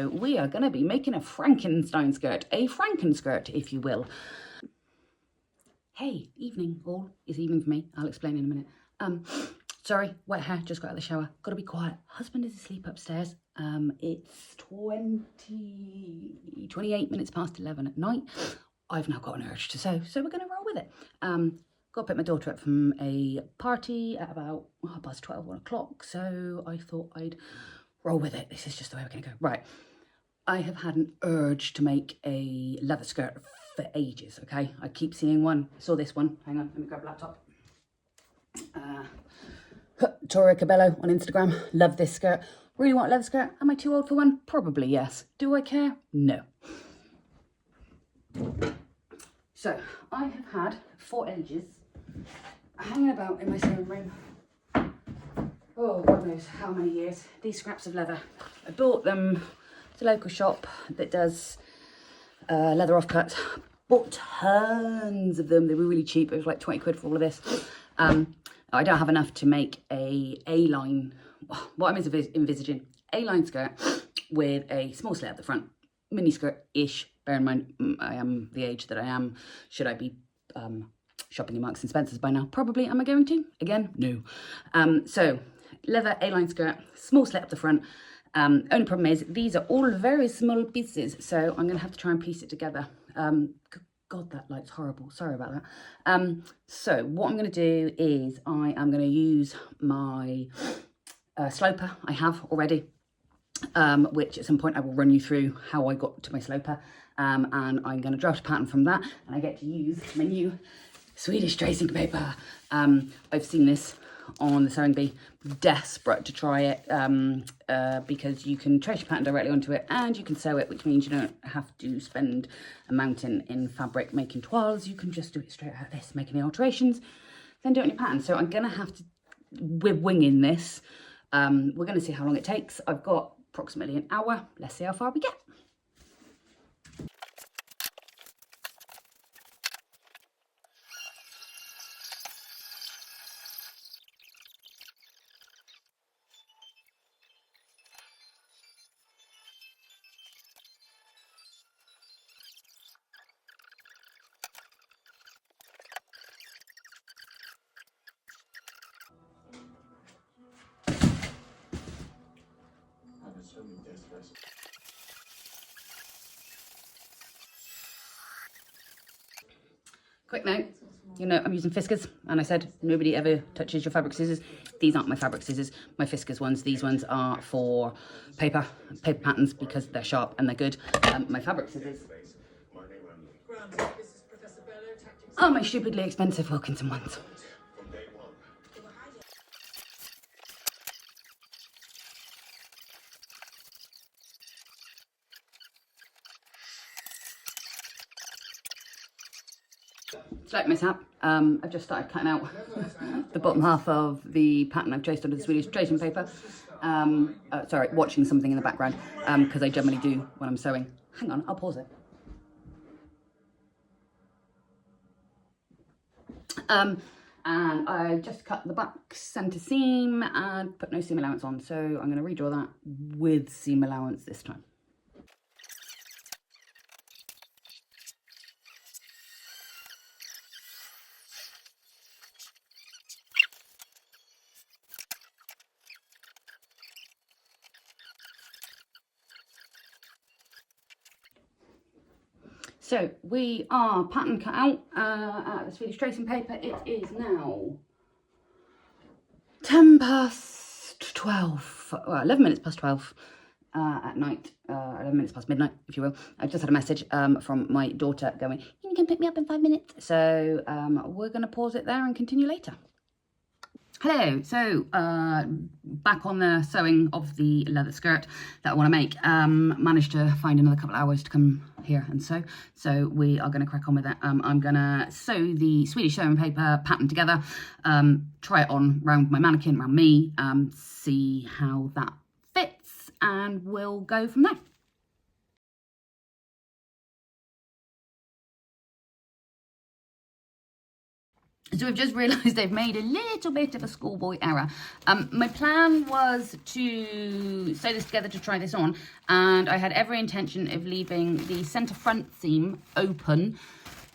We are going to be making a Frankenstein skirt, a Frankenskirt, if you will. Hey, evening all. It's evening for me. I'll explain in a minute. Sorry, wet hair, just got out of the shower. Got to be quiet. Husband is asleep upstairs. It's 28 minutes past 11 at night. I've now got an urge to sew, so we're going to roll with it. Got to pick my daughter up from a party at about 12, 1 o'clock, so I thought I'd roll with it. This is just the way we're going to go. Right. I have had an urge to make a leather skirt for ages, okay? I keep seeing one. I saw this one. Hang on, let me grab a laptop. Tora Cabello on Instagram. Love this skirt. Really want a leather skirt. Am I too old for one? Probably yes. Do I care? No. So, I have had for ages hanging about in my sewing room. Oh, God knows how many years. These scraps of leather. I bought them at a local shop that does leather offcuts. Bought tons of them. They were really cheap. It was like 20 quid for all of this. I don't have enough to make a A-line, what I'm envisaging, A-line skirt with a small slit at the front. Mini skirt-ish. Bear in mind, I am the age that I am. Should I be shopping in Marks and Spencer's by now? Probably. Am I going to? Again, no. So, leather A-line skirt, small slit up the front. Only problem is, these are all very small pieces, so I'm going to have to try and piece it together. God, that light's horrible. Sorry about that. So, what I'm going to do is I am going to use my sloper I have already, which at some point I will run you through how I got to my sloper. And I'm going to draft a pattern from that, and I get to use my new Swedish tracing paper. I've seen this on the Sewing Bee, desperate to try it because you can trace your pattern directly onto it and you can sew it, which means you don't have to spend a mountain in fabric making toiles. You can just do it straight out of this, making the alterations, then do it on your pattern. So I'm going to have to, we're winging this. We're going to see how long it takes. I've got approximately an hour. Let's see how far we get. Quick note, you know I'm using Fiskars, and I said nobody ever touches your fabric scissors. These aren't my fabric scissors, my Fiskars ones. These ones are for paper patterns because they're sharp and they're good. My fabric scissors are my stupidly expensive Wilkinson ones. Slight mishap. I've just started cutting out the bottom half of the pattern I've traced onto the Swedish tracing paper. Sorry, watching something in the background because I generally do when I'm sewing. Hang on, I'll pause it. And I just cut the back centre seam and put no seam allowance on. So I'm going to redraw that with seam allowance this time. So we are pattern cut out at the Swedish tracing paper. It is now 10 past 12, well, 11 minutes past 12 at night, 11 minutes past midnight, if you will. I just had a message from my daughter going, you can pick me up in 5 minutes. So we're going to pause it there and continue later. Hello, so back on the sewing of the leather skirt that I want to make. Managed to find another couple of hours to come here and sew. So we are going to crack on with that. I'm going to sew the Swedish sewing paper pattern together, try it on round my mannequin, round me, see how that fits, and we'll go from there. So we've just realised they've made a little bit of a schoolboy error. My plan was to sew this together to try this on, and I had every intention of leaving the centre front seam open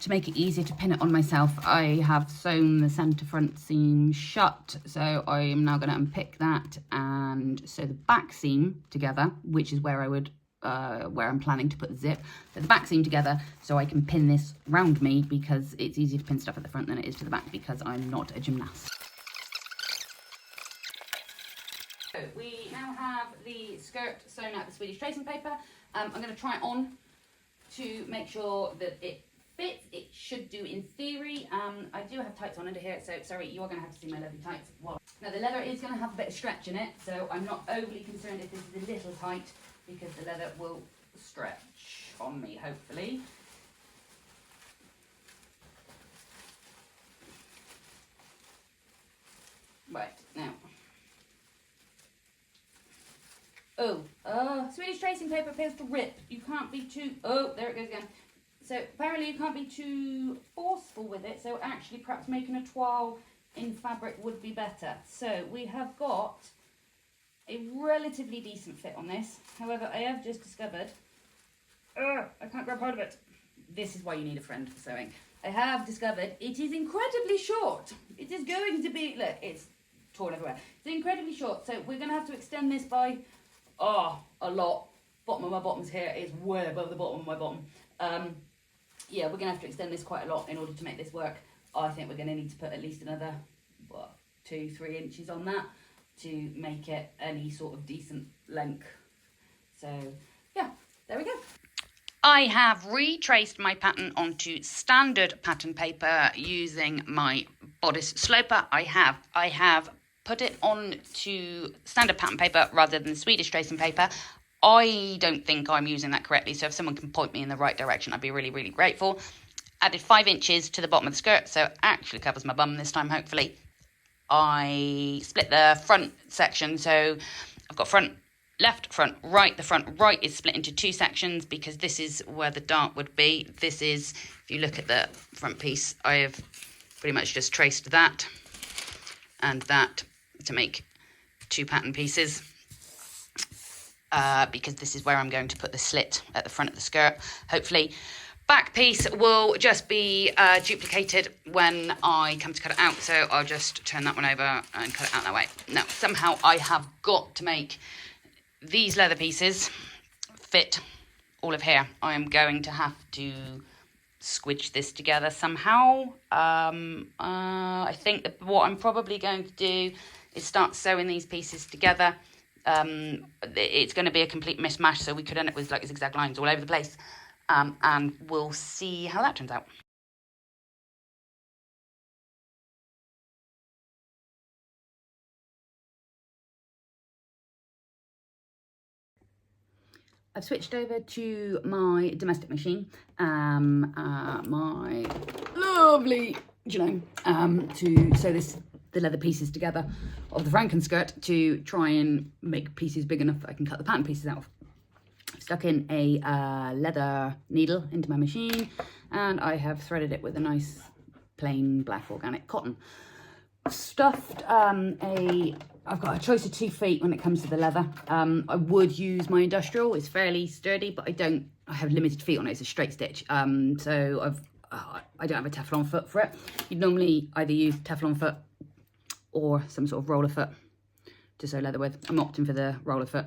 to make it easier to pin it on myself. I have sewn the centre front seam shut, so I am now going to unpick that and sew the back seam together, which is where I would where I'm planning to put the zip. So the back seam together so I can pin this round me, because it's easier to pin stuff at the front than it is to the back, because I'm not a gymnast. So we now have the skirt sewn out the Swedish tracing paper. I'm going to try it on to make sure that it fits. It should do in theory. I do have tights on under here, so sorry, you're going to have to see my leather tights. Well, now the leather is going to have a bit of stretch in it, so I'm not overly concerned if this is a little tight, because the leather will stretch on me, hopefully. Right, now. Swedish tracing paper appears to rip. You can't be too, there it goes again. So apparently you can't be too forceful with it, so actually perhaps making a toile in fabric would be better. So we have got a relatively decent fit on this. However, I have just discovered, I can't grab hold of it. This is why you need a friend for sewing. I have discovered it is incredibly short. It is going to be, look, it's torn everywhere. It's incredibly short, so we're going to have to extend this by, a lot. Bottom of my bottoms here is way above the bottom of my bottom. Yeah, we're going to have to extend this quite a lot in order to make this work. I think we're going to need to put at least another, 2-3 inches on that to make it any sort of decent length. So yeah, there we go. I have retraced my pattern onto standard pattern paper using my bodice sloper. I have put it onto standard pattern paper rather than Swedish tracing paper. I don't think I'm using that correctly, so if someone can point me in the right direction, I'd be really, really grateful. Added 5 inches to the bottom of the skirt, so it actually covers my bum this time, hopefully. I split the front section, so I've got front left, front right. The front right is split into 2 sections because this is where the dart would be. This is, if you look at the front piece, I have pretty much just traced that and that to make 2 pattern pieces. Because this is where I'm going to put the slit at the front of the skirt, hopefully. Back piece will just be duplicated when I come to cut it out, so I'll just turn that one over and cut it out that way. Now, somehow I have got to make these leather pieces fit all of here. I am going to have to squidge this together somehow. I think that what I'm probably going to do is start sewing these pieces together. It's going to be a complete mismatch, so we could end up with like zigzag lines all over the place. And we'll see how that turns out. I've switched over to my domestic machine, my lovely, to sew the leather pieces together of the Frankenstein skirt to try and make pieces big enough that I can cut the pattern pieces out of. I've stuck in a leather needle into my machine, and I have threaded it with a nice plain black organic cotton. Stuffed I've got a choice of 2 feet when it comes to the leather. I would use my industrial. It's fairly sturdy, but I have limited feet on it. It's a straight stitch, so I don't have a Teflon foot for it. You'd normally either use Teflon foot or some sort of roller foot to sew leather with. I'm opting for the roller foot,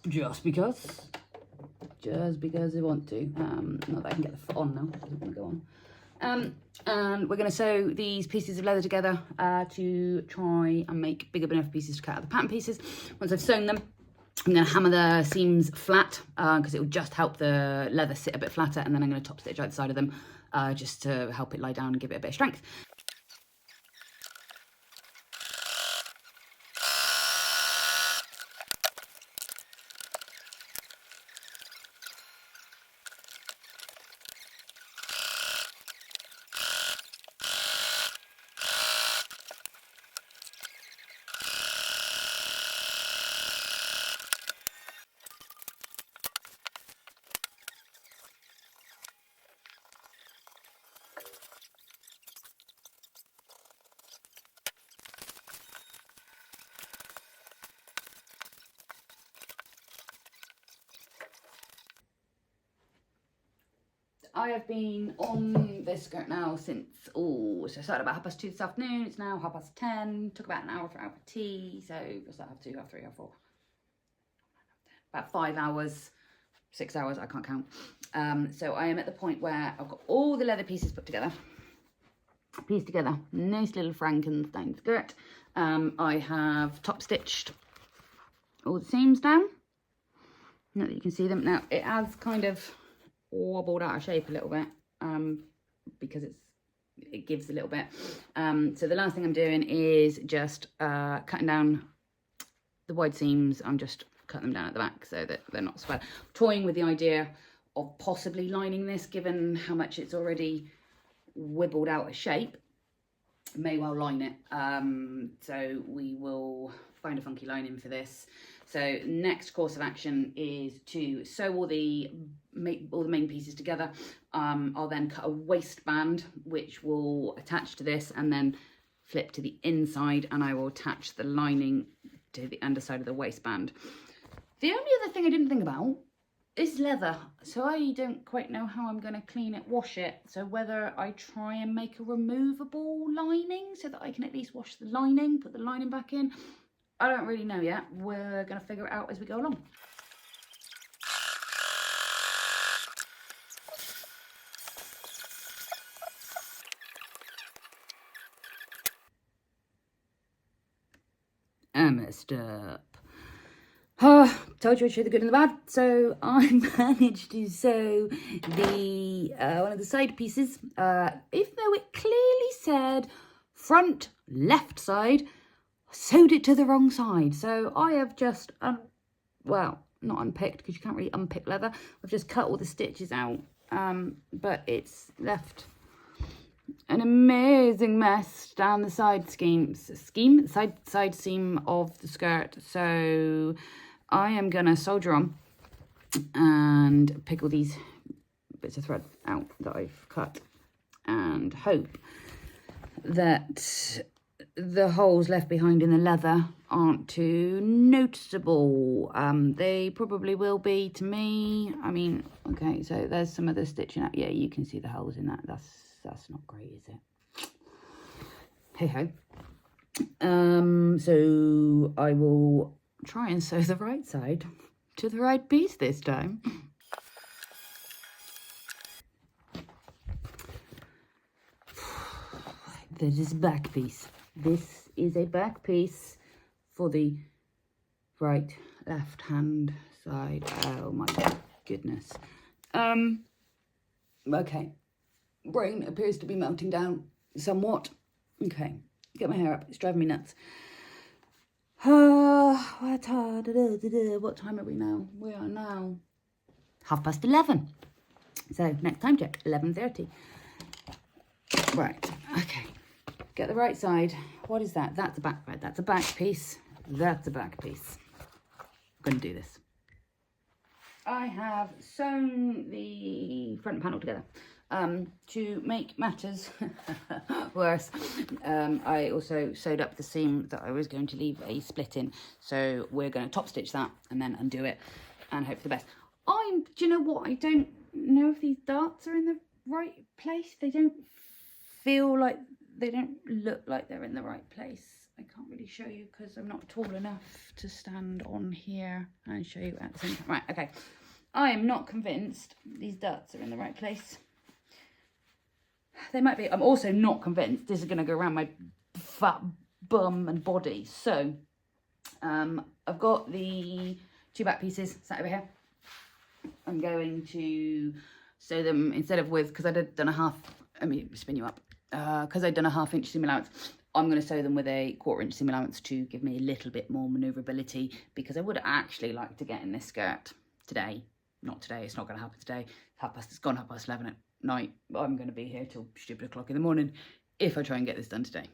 just because I want to. Not that I can get the foot on now, it doesn't want to go on. And we're going to sew these pieces of leather together to try and make bigger enough pieces to cut out the pattern pieces. Once I've sewn them, I'm going to hammer the seams flat because it will just help the leather sit a bit flatter, and then I'm going to top stitch either side of them just to help it lie down and give it a bit of strength. I have been on this skirt now since, so I started about 2:30 this afternoon. It's now 10:30. Took about an hour for tea. So what's that, 2:30, 3:30, 4:30? About 5 hours, 6 hours, I can't count. So I am at the point where I've got all the leather pieces put together. Pieced together. Nice little Frankenstein skirt. I have top stitched all the seams down. Not that you can see them. Now it has kind of wobbled out of shape a little bit because it gives a little bit. So the last thing I'm doing is just cutting down the wide seams. I'm just cutting them down at the back so that they're not swell. Toying with the idea of possibly lining this, given how much it's already wibbled out of shape. May well line it. So we will find a funky lining for this. So next course of action is to sew all the main pieces together. I'll then cut a waistband which will attach to this and then flip to the inside, and I will attach the lining to the underside of the waistband. The only other thing I didn't think about is leather, so I don't quite know how I'm going to clean it, wash it. So whether I try and make a removable lining so that I can at least wash the lining, put the lining back in, I don't really know yet. We're going to figure it out as we go along. I messed up. Told you I'd show the good and the bad. So I managed to sew the one of the side pieces, even though it clearly said front left side, I sewed it to the wrong side. So I have just, well, not unpicked because you can't really unpick leather. I've just cut all the stitches out, but it's left an amazing mess down the side side seam of the skirt. So I am gonna soldier on and pick all these bits of thread out that I've cut and hope that the holes left behind in the leather aren't too noticeable. They probably will be to me. I mean, okay, so there's some of the stitching out. Yeah, you can see the holes in that. That's not great, is it? Hey ho. So I will try and sew the right side to the right piece this time. This is a back piece. This is a back piece for the right left hand side. Oh my goodness. Okay. Brain appears to be melting down somewhat. Okay, get my hair up. It's driving me nuts. What time are we now? We are now 11:30. So next time check, 11:30. Right, okay. Get the right side. What is that? That's a back, right? That's a back piece. That's a back piece. I'm going to do this. I have sewn the front panel together. To make matters worse, I also sewed up the seam that I was going to leave a split in. So we're going to top stitch that and then undo it and hope for the best. Do you know what? I don't know if these darts are in the right place. They don't feel like, they don't look like they're in the right place. I can't really show you because I'm not tall enough to stand on here and show you at the same time. Right, okay. I am not convinced these darts are in the right place. They might be. I'm also not convinced this is going to go around my fat bum and body. So I've got the two back pieces sat over here. I'm going to sew them instead of with, because I'd done a half, let me spin you up, because I'd done a 1/2 inch seam allowance. I'm going to sew them with a 1/4 inch seam allowance to give me a little bit more manoeuvrability, because I would actually like to get in this skirt today. Not today, it's not going to happen today. It's gone 11:30 at night. I'm going to be here till stupid o'clock in the morning if I try and get this done today.